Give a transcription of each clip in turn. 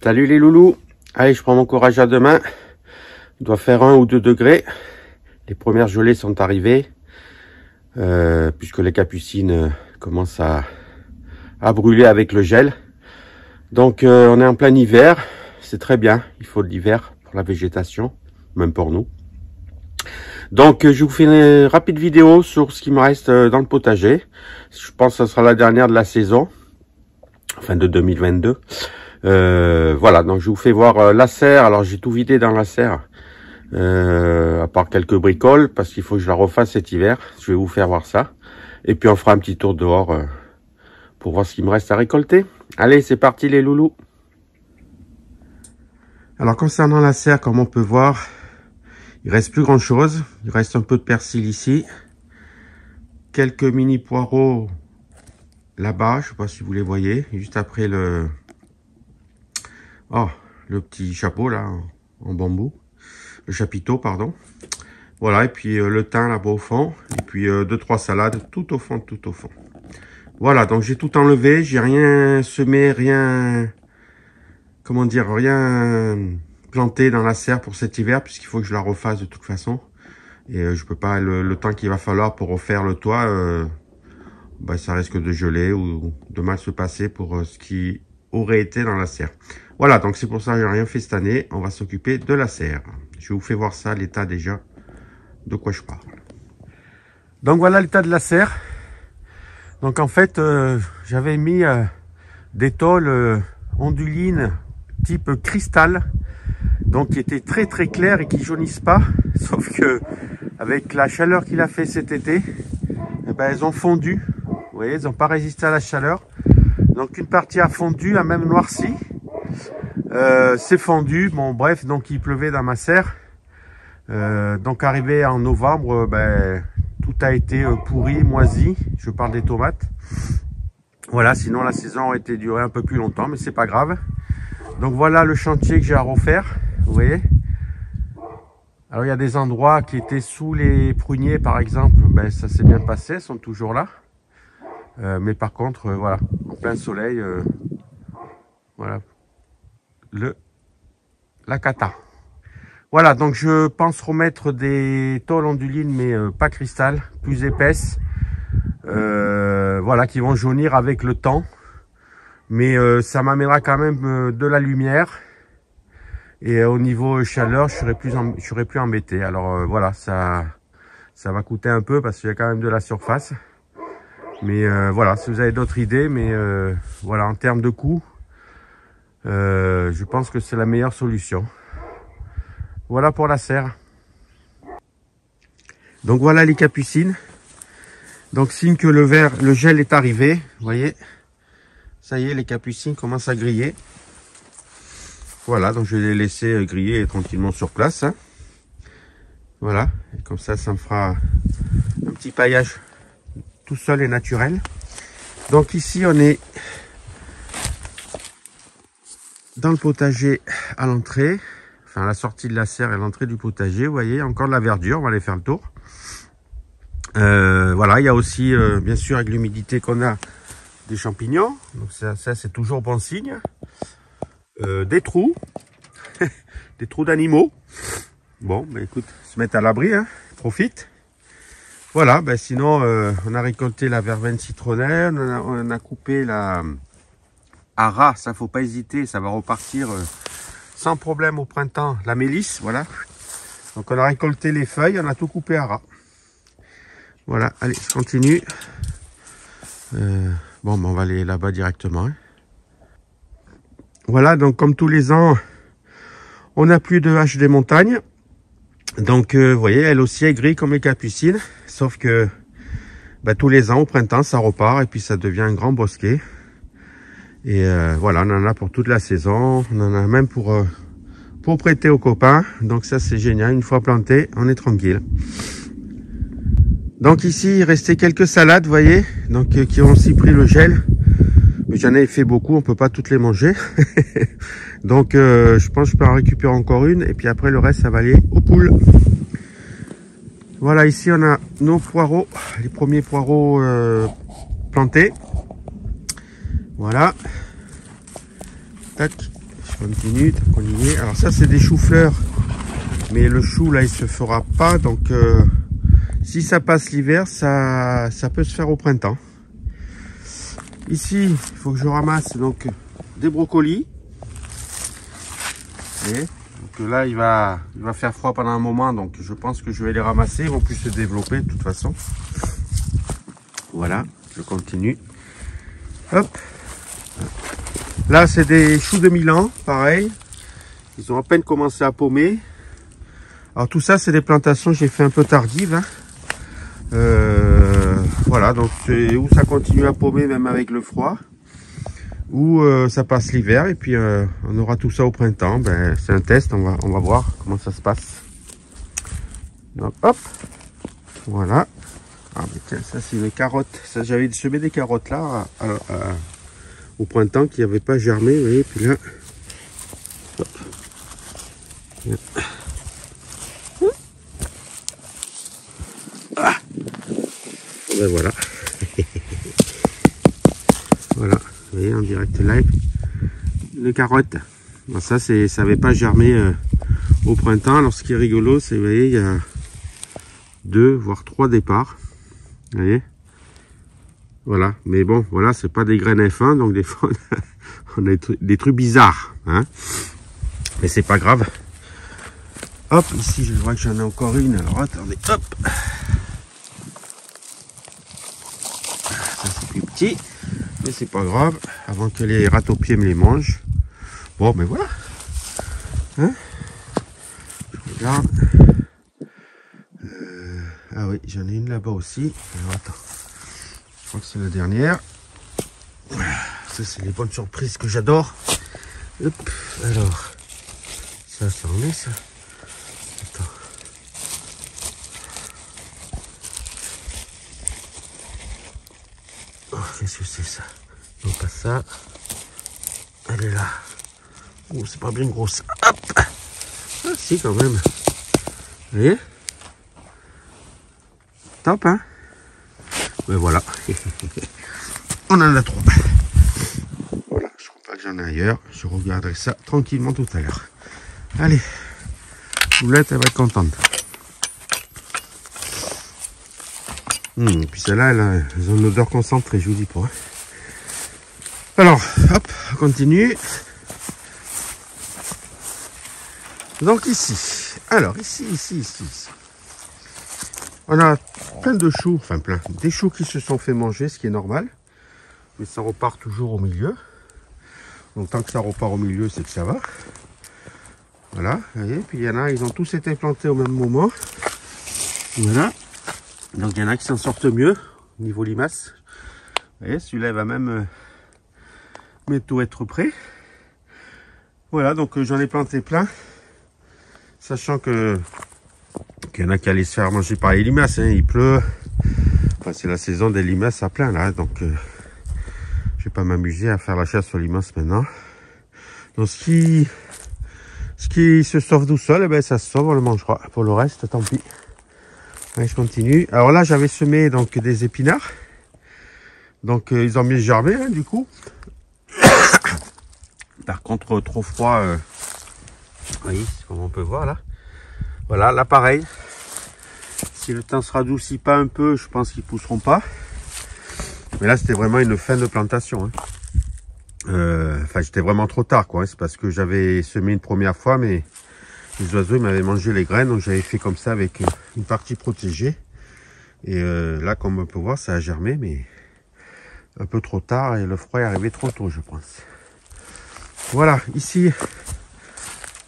Salut les loulous. Allez, je prends mon courage à deux mains. Il doit faire 1 ou 2 degrés. Les premières gelées sont arrivées. Puisque les capucines commencent à brûler avec le gel. Donc on est en plein hiver. C'est très bien. Il faut de l'hiver pour la végétation. Même pour nous. Donc je vous fais une rapide vidéo sur ce qui me reste dans le potager. Je pense que ce sera la dernière de la saison. Enfin de 2022. Voilà, donc je vous fais voir la serre. Alors j'ai tout vidé dans la serre, à part quelques bricoles, parce qu'il faut que je la refasse cet hiver. Je vais vous faire voir ça. Et puis on fera un petit tour dehors pour voir ce qu'il me reste à récolter. Allez, c'est parti les loulous. Alors concernant la serre, comme on peut voir, il reste plus grand chose. Il reste un peu de persil ici. Quelques mini poireaux là-bas, je sais pas si vous les voyez, juste après le petit chapeau là en bambou, le chapiteau pardon. Voilà, et puis le thym là-bas au fond, et puis 2-3 salades tout au fond. Voilà, donc j'ai tout enlevé, j'ai rien semé, rien, comment dire, rien planté dans la serre pour cet hiver, puisqu'il faut que je la refasse de toute façon. Et je peux pas, le temps qu'il va falloir pour refaire le toit, ça risque de geler ou de mal se passer pour ce qui aurait été dans la serre. Voilà, donc c'est pour ça que j'ai rien fait cette année. On va s'occuper de la serre. Je vous fais voir ça, l'état déjà, de quoi je parle. Donc voilà l'état de la serre. Donc en fait, j'avais mis des tôles ondulines type cristal, donc qui étaient très claires et qui jaunissent pas. Sauf que avec la chaleur qu'il a fait cet été, elles ont fondu. Vous voyez, elles n'ont pas résisté à la chaleur. Donc une partie a fondu, a même noirci. C'est fondu. Bon bref, donc il pleuvait dans ma serre. Donc arrivé en novembre, tout a été pourri, moisi. Je parle des tomates. Voilà, sinon la saison aurait été durée un peu plus longtemps, mais c'est pas grave. Donc voilà le chantier que j'ai à refaire. Vous voyez. Alors il y a des endroits qui étaient sous les pruniers par exemple, ça s'est bien passé, elles sont toujours là. Mais par contre, voilà, en plein soleil, voilà, la cata. Voilà, donc je pense remettre des tôles ondulines, mais pas cristal, plus épaisses. Voilà, qui vont jaunir avec le temps. Mais ça m'amènera quand même de la lumière. Et au niveau chaleur, je serai plus embêté. Alors voilà, ça va coûter un peu parce qu'il y a quand même de la surface. Mais voilà, si vous avez d'autres idées, mais voilà, en termes de coût, je pense que c'est la meilleure solution. Voilà pour la serre. Donc voilà les capucines. Donc signe que le gel est arrivé. Vous voyez, ça y est, les capucines commencent à griller. Voilà, donc je vais les laisser griller tranquillement sur place. Hein. Voilà, et comme ça me fera un petit paillage tout seul et naturel. Donc ici on est dans le potager à l'entrée, enfin à la sortie de la serre et l'entrée du potager. Vous voyez, encore de la verdure, on va aller faire le tour. Voilà, il y a aussi bien sûr avec l'humidité qu'on a des champignons, donc ça c'est toujours bon signe. Des trous, des trous d'animaux. Bon, écoute, se mettre à l'abri, hein, profite. Voilà, sinon on a récolté la verveine citronnelle, on a coupé la hara, ça faut pas hésiter, ça va repartir sans problème au printemps, la mélisse, voilà. Donc on a récolté les feuilles, on a tout coupé à ras. Voilà, allez, je continue. Bon, on va aller là-bas directement. Hein. Voilà, donc comme tous les ans, on n'a plus de hache des montagnes. Donc, vous voyez, elle aussi est grise comme les capucines. Sauf que tous les ans, au printemps, ça repart et puis ça devient un grand bosquet. Et voilà, on en a pour toute la saison. On en a même pour prêter aux copains. Donc ça, c'est génial. Une fois planté, on est tranquille. Donc ici, il restait quelques salades, vous voyez, donc qui ont aussi pris le gel. Mais j'en ai fait beaucoup, on peut pas toutes les manger. Donc je pense que je peux en récupérer encore une. Et puis après, le reste, ça va aller aux poules. Voilà, ici, on a nos poireaux. Les premiers poireaux plantés. Voilà. Tac. Je continue. Alors ça c'est des choux-fleurs, mais le chou là il se fera pas, donc si ça passe l'hiver, ça peut se faire au printemps. Ici, il faut que je ramasse donc des brocolis. Et donc là il va faire froid pendant un moment, donc je pense que je vais les ramasser, ils vont plus se développer de toute façon. Voilà, je continue. Hop. Là c'est des choux de Milan, pareil. Ils ont à peine commencé à pommer. Alors tout ça c'est des plantations que j'ai fait un peu tardives. Hein. Voilà, donc c'est où ça continue à pommer même avec le froid, ou ça passe l'hiver et puis on aura tout ça au printemps. Ben, c'est un test, on va voir comment ça se passe. Donc hop, voilà. Ah mais tiens, ça c'est les carottes. Ça j'avais semé des carottes là au printemps qui n'avaient pas germé, vous voyez. Puis là, hop. Ah. Ben voilà. Voilà, vous voyez en direct live les carottes. Bon, ça n'avait pas germé au printemps. Alors ce qui est rigolo, c'est, vous voyez, il y a 2 voire 3 départs. Vous voyez, voilà. Mais bon, voilà, c'est pas des graines F1, donc des fois on a des trucs bizarres, hein. Mais c'est pas grave. Hop, ici je vois que j'en ai encore une. Alors attendez, hop. Ça c'est plus petit. Mais c'est pas grave, avant que les ratopiers me les mangent. Bon, mais voilà. Hein, je regarde. Ah oui, j'en ai une là-bas aussi. Alors attends, je crois que c'est la dernière. Ça, c'est les bonnes surprises que j'adore. Hop, alors, ça en est ça. Attends. Oh, qu'est-ce que c'est ça? Non, pas ça. Elle est là. Oh, c'est pas bien grosse. Hop! Ah, si, quand même. Vous voyez? Top, hein? Mais voilà. On en a 3. Voilà, je crois pas que j'en ai ailleurs. Je regarderai ça tranquillement tout à l'heure. Allez. Poulette, elle va être contente. Et puis celle-là, elles ont une odeur concentrée, je vous dis pas. Hein. Alors, hop, on continue. Donc ici, alors ici. On a plein de choux, enfin plein, des choux qui se sont fait manger, ce qui est normal. Mais ça repart toujours au milieu. Donc tant que ça repart au milieu, c'est que ça va. Voilà, vous voyez. Puis il y en a, ils ont tous été plantés au même moment. Voilà. Donc il y en a qui s'en sortent mieux au niveau limaces. Vous voyez, celui-là va même bientôt être prêt. Voilà, donc j'en ai planté plein. Sachant que qu'il y en a qui allaient se faire manger par les limaces, hein. Il pleut. Enfin, c'est la saison des limaces à plein là, donc je vais pas m'amuser à faire la chasse aux limaces maintenant. Donc ce qui se sauve tout seul, eh ben, ça se sauve, on le mangera. Pour le reste, tant pis. Allez, je continue. Alors là, j'avais semé donc des épinards. Donc ils ont bien germé, hein, du coup. Par contre, trop froid. Oui, comme on peut voir là. Voilà, là pareil. Si le temps se radoucit pas un peu, je pense qu'ils pousseront pas. Mais là, c'était vraiment une fin de plantation. Hein. Enfin, j'étais vraiment trop tard, quoi. Hein. C'est parce que j'avais semé une première fois, mais les oiseaux m'avaient mangé les graines, donc j'avais fait comme ça avec une partie protégée. Et là, comme on peut voir, ça a germé, mais un peu trop tard et le froid est arrivé trop tôt, je pense. Voilà, ici,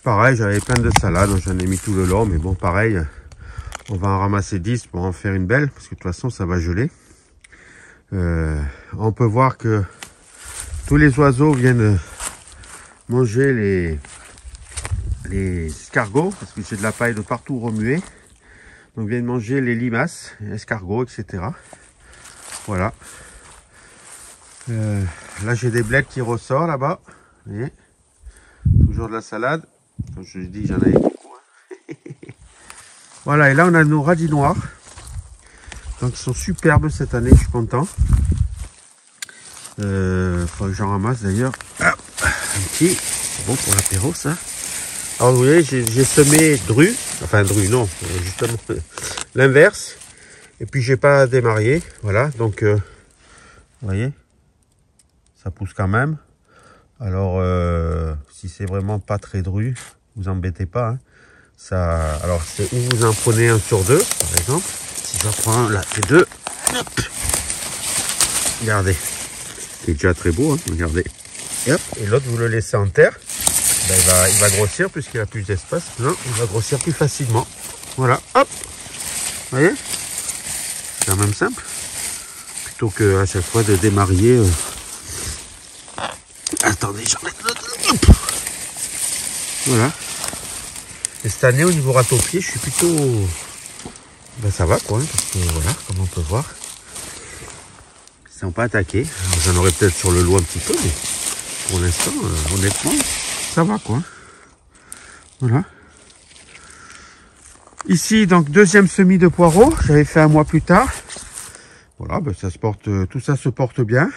pareil, j'avais plein de salades, j'en ai mis tout le long, mais bon, pareil, on va en ramasser 10 pour en faire une belle, parce que de toute façon, ça va geler. On peut voir que tous les oiseaux viennent manger les escargots, parce que j'ai de la paille de partout remuée. Donc, viennent manger les limaces, les escargots, etc. Voilà. Là, j'ai des blettes qui ressortent là-bas. Vous voyez, toujours de la salade. Comme je l'ai dit, j'en avais beaucoup. Hein. Voilà, et là, on a nos radis noirs. Donc, ils sont superbes cette année, je suis content. Faudrait que j'en ramasse d'ailleurs. Un petit. bon pour l'apéro, ça. Alors, vous voyez, j'ai semé dru. Enfin, dru, non. Justement, l'inverse. Et puis, j'ai pas démarré. Voilà. Donc, vous voyez, ça pousse quand même. Alors, si c'est vraiment pas très dru, vous embêtez pas. Hein. Ça, alors, c'est où vous en prenez un sur deux, par exemple. Si je prends là, les deux. Hop. Regardez. C'est déjà très beau, hein. Regardez. Et hop. Et l'autre, vous le laissez en terre. Ben, il va grossir puisqu'il a plus d'espace. Non, il va grossir plus facilement. Voilà, hop. Vous voyez, c'est quand même simple. Plutôt que à chaque fois de démarrer. Attendez, j'enlève l'autre. Voilà. Et cette année, au niveau râteau-pied, je suis plutôt. Ben, ça va quoi, hein, parce que voilà, comme on peut voir, ils sont pas attaqués. J'en aurais peut-être sur le lot un petit peu, mais pour l'instant, honnêtement. Ça va quoi. Voilà. Ici, donc, deuxième semis de poireaux. J'avais fait un mois plus tard. Voilà, ben, ça se porte, tout ça se porte bien.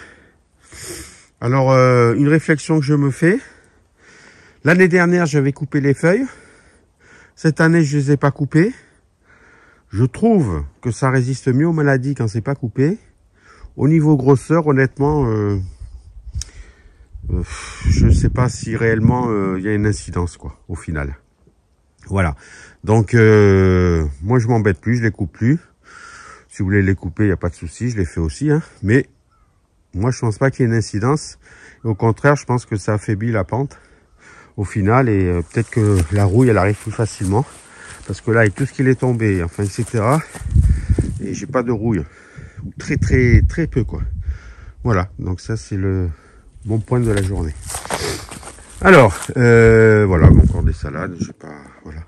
Alors, une réflexion que je me fais. L'année dernière, j'avais coupé les feuilles. Cette année, je les ai pas coupées. Je trouve que ça résiste mieux aux maladies quand c'est pas coupé. Au niveau grosseur, honnêtement, je ne sais pas si réellement il y a une incidence quoi au final. Voilà. Donc moi je m'embête plus, je les coupe plus. Si vous voulez les couper, il n'y a pas de souci, je les fais aussi. Hein. Mais moi je pense pas qu'il y ait une incidence. Au contraire, je pense que ça affaiblit la pente au final et peut-être que la rouille elle arrive plus facilement. Parce que là avec tout ce qu'il est tombé, enfin etc. Et j'ai pas de rouille. Très peu quoi. Voilà. Donc ça c'est le bon point de la journée. Alors, voilà, encore des salades, je sais pas, voilà.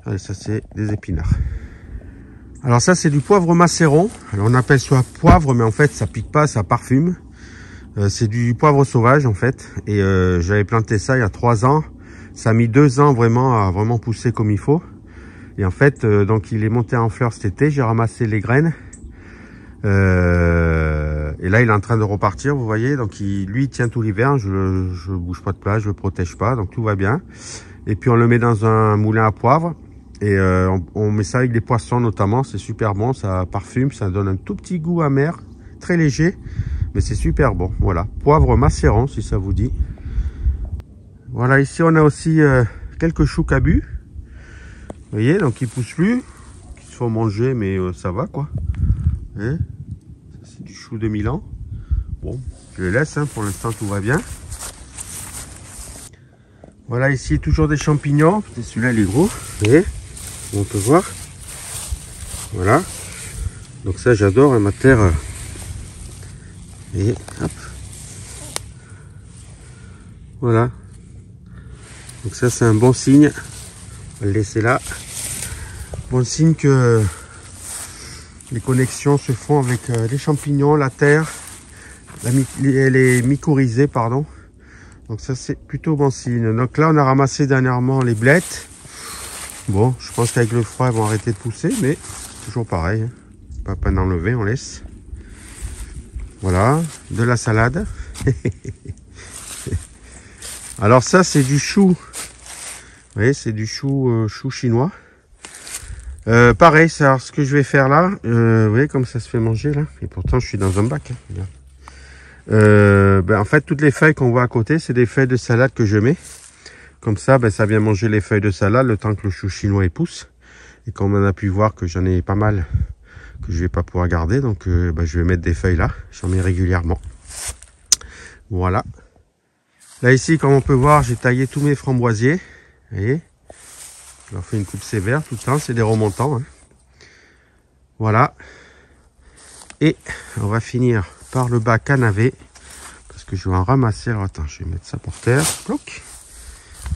Allez, ça c'est des épinards. Alors ça c'est du poivre macéron. Alors on appelle ça poivre, mais en fait ça pique pas, ça parfume. C'est du poivre sauvage en fait. Et j'avais planté ça il y a 3 ans. Ça a mis 2 ans vraiment à vraiment pousser comme il faut. Et en fait, donc il est monté en fleurs cet été. J'ai ramassé les graines. Et là il est en train de repartir, vous voyez, donc lui il tient tout l'hiver, je bouge pas de place, je le protège pas, donc tout va bien. Et puis on le met dans un moulin à poivre et on met ça avec des poissons notamment, c'est super bon, ça parfume, ça donne un tout petit goût amer, très léger, mais c'est super bon. Voilà, poivre macéron si ça vous dit. Voilà, ici on a aussi quelques choux cabus, vous voyez, donc ils poussent plus, qui se font manger, mais ça va quoi. Hein, c'est du chou de Milan. Bon, je les laisse, hein, pour l'instant tout va bien. Voilà, ici toujours des champignons. Celui-là il est gros, vous voyez, on peut voir. Voilà. Donc ça j'adore, hein, ma terre. Et hop. Voilà. Donc ça c'est un bon signe. On va le laisser là. Bon signe que les connexions se font avec les champignons, la terre, les mycorhizés, pardon. Donc ça c'est plutôt bon signe. Donc là on a ramassé dernièrement les blettes. Bon, je pense qu'avec le froid elles vont arrêter de pousser, mais toujours pareil. Hein. Pas peine d'enlever, on laisse. Voilà, de la salade. Alors ça c'est du chou. Vous voyez, c'est du chou, chou chinois. Pareil, c'est alors ce que je vais faire là. Vous voyez comme ça se fait manger là. Et pourtant je suis dans un bac. Hein. En fait toutes les feuilles qu'on voit à côté, c'est des feuilles de salade que je mets. Comme ça, ça vient manger les feuilles de salade le temps que le chou chinois il pousse. Et comme on a pu voir que j'en ai pas mal que je vais pas pouvoir garder, donc je vais mettre des feuilles là. J'en mets régulièrement. Voilà. Là ici, comme on peut voir, j'ai taillé tous mes framboisiers. Vous voyez, je leur fais une coupe sévère tout le temps, c'est des remontants. Hein. Voilà. Et on va finir par le bac à navet. Parce que je vais en ramasser. Alors attends, je vais mettre ça par terre. Plouc.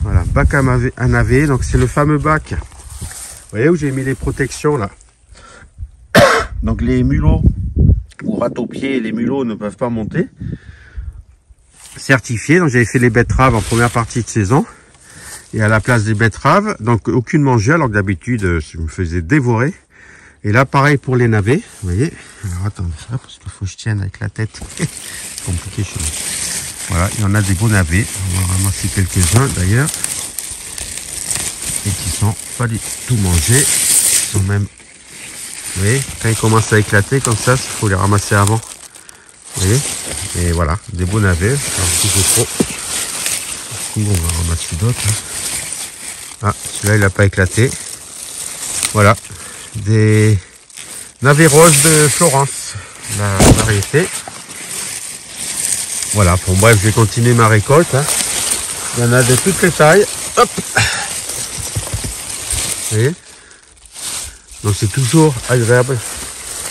Voilà, bac à navet. Donc c'est le fameux bac. Vous voyez où j'ai mis les protections là. Donc les mulots ou râteaux-pieds et les mulots ne peuvent pas monter. Certifié. Donc j'avais fait les betteraves en première partie de saison. Et à la place des betteraves, donc aucune mangée, alors que d'habitude je me faisais dévorer. Et là pareil pour les navets, vous voyez. Alors attendez ça parce qu'il faut que je tienne avec la tête. C'est compliqué chez moi. Voilà, il y en a des beaux navets. On va ramasser quelques-uns d'ailleurs. Et qui sont pas du tout mangés. Ils sont même... Vous voyez, quand ils commencent à éclater comme ça, il faut les ramasser avant. Vous voyez? Et voilà, des beaux navets. Alors, si c'est trop... On va ramasser d'autres. Ah, celui-là, il n'a pas éclaté. Voilà, des navets roses de Florence, la variété. Voilà, bon bref, je vais continuer ma récolte. Hein. Il y en a de toutes les tailles. Hop. Vous voyez? Donc c'est toujours agréable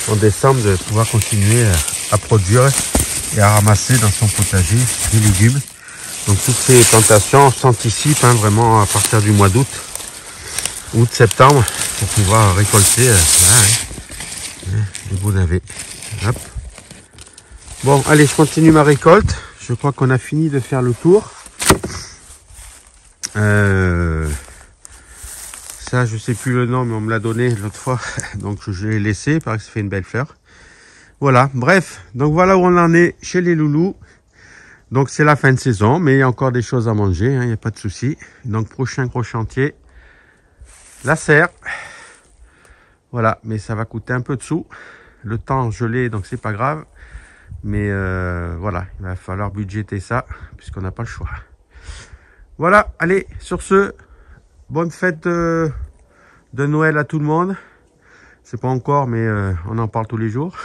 en décembre de pouvoir continuer à produire et à ramasser dans son potager des légumes. Donc toutes ces plantations s'anticipent hein, vraiment à partir du mois d'août, août-septembre, pour pouvoir récolter voilà, hein, des beaux navets. Hop. Bon, allez, je continue ma récolte. Je crois qu'on a fini de faire le tour. Ça, je sais plus le nom, mais on me l'a donné l'autre fois. Donc, je l'ai laissé. Il paraît que ça fait une belle fleur. Voilà, bref. Donc, voilà où on en est chez les loulous. Donc, c'est la fin de saison, mais il y a encore des choses à manger. Il n'y a pas de souci. Donc, prochain gros chantier, la serre. Voilà, mais ça va coûter un peu de sous. Le temps, je l'ai, donc c'est pas grave. Mais voilà, il va falloir budgéter ça, puisqu'on n'a pas le choix. Voilà, allez, sur ce, bonne fête de Noël à tout le monde. C'est pas encore, mais on en parle tous les jours.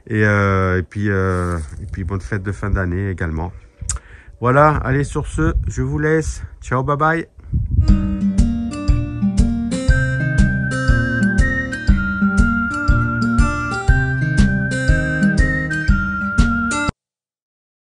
et puis bonne fête de fin d'année également. Voilà, allez, sur ce, je vous laisse. Ciao, bye bye.